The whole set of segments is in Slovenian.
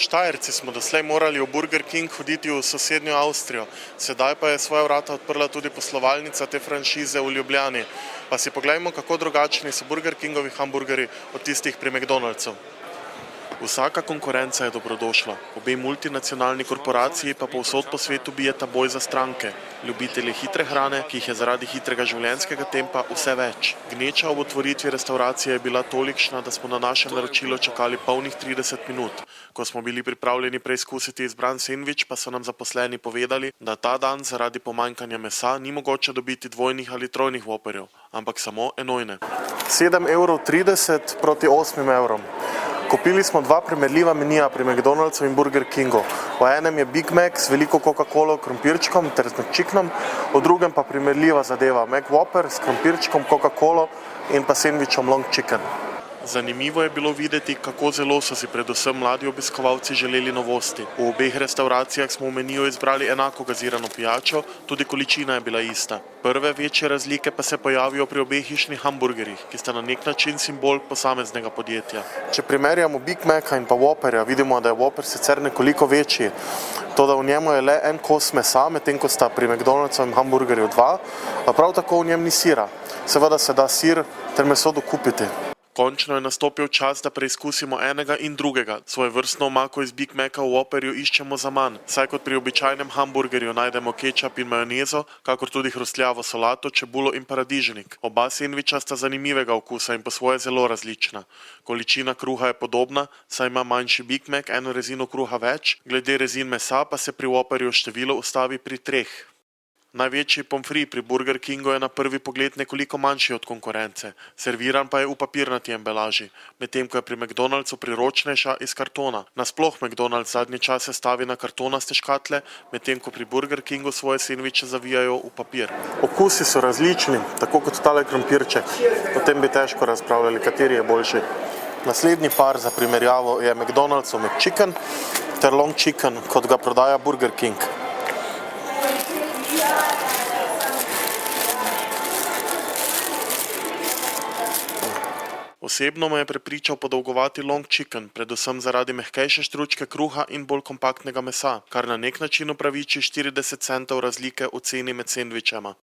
Štajerci smo doslej morali v Burger King hoditi v sosednjo Avstrijo, sedaj pa je svoja vrata odprla tudi poslovalnica te franšize v Ljubljani. Pa si poglejmo, kako drugačni so Burger Kingovi hamburgerji od tistih pri McDonald'su. Vsaka konkurenca je dobrodošla, obe multinacionalni korporaciji pa povsod po svetu bijeta boj za stranke. Ljubitelji hitre hrane, ki jih je zaradi hitrega življenjskega tempa vse več. Gneča ob otvoritvi restauracije je bila tolikšna, da smo na naše naročilo čakali polnih 30 minut. Ko smo bili pripravljeni preizkusiti izbran sendvič, pa so nam zaposleni povedali, da ta dan zaradi pomanjkanja mesa ni mogoče dobiti dvojnih ali trojnih Whopperjev, ampak samo enojne. 7,30 € proti 8 €. Kupili smo dva primerljiva menija pri McDonald'su in Burger Kingu. V enem je Big Mac s veliko Coca-Colo, krompirčkom ter z McChickenom, v drugem pa primerljiva zadeva McWhopper s krompirčkom, Coca-Colo in pa sendvičom Long Chicken. Zanimivo je bilo videti, kako zelo so si predvsem mladi obiskovalci želeli novosti. V obeh restauracijah smo v meniju izbrali enako gazirano pijačo, tudi količina je bila ista. Prve večje razlike pa se pojavijo pri obeh hišnih hamburgerjih, ki sta na nek način simbol posameznega podjetja. Če primerjamo Big Maca in pa Whopperja, vidimo, da je Whopper sicer nekoliko večji, toda v njemu je le en kos mesa, medtem ko sta pri McDonald'sovem hamburgerju dva, a prav tako v njem ni sira. Seveda se da sir ter meso dokupiti. Končno je nastopil čas, da preizkusimo enega in drugega. Svojevrstno omako iz Big Maca v Whopperju iščemo zaman, saj kot pri običajnem hamburgerju najdemo kečap in majonezo, kakor tudi hrustljavo solato, čebulo in paradižnik. Oba sendviča sta zanimivega okusa in po svoje zelo različna. Količina kruha je podobna, saj ima manjši Big Mac eno rezino kruha več, glede rezin mesa pa se pri Whopperju število ustavi pri 3. Največji pomfri pri Burger Kingu je na prvi pogled nekoliko manjši od konkurence, serviran pa je v papirnati embalaži, medtem ko je pri McDonald'su priročnejša iz kartona. Nasploh McDonald's zadnje čase stavi na kartonaste škatle, medtem ko pri Burger Kingu svoje sendviče zavijajo v papir. Okusi so različni, tako kot tale krompirček. O tem bi težko razpravljali, kateri je boljši. Naslednji par za primerjavo je McDonald'sov McChicken ter Long Chicken, kot ga prodaja Burger King. Osebno me je prepričal podolgovati Long Chicken, predvsem zaradi mehkejše štručke kruha in bolj kompaktnega mesa, kar na nek način upraviči 40 centov razlike v ceni med sendvičema.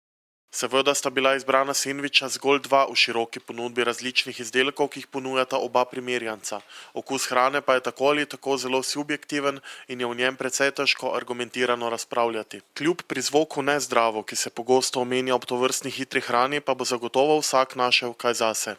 Seveda sta bila izbrana sendviča zgolj dva v široki ponudbi različnih izdelkov, ki jih ponujata oba primerjanca. Okus hrane pa je tako ali tako zelo subjektiven in je v njem precej težko argumentirano razpravljati. Kljub prizvoku nezdravo, ki se pogosto omenja ob tovrstni hitri hrani, pa bo zagotovo vsak našel kaj zase.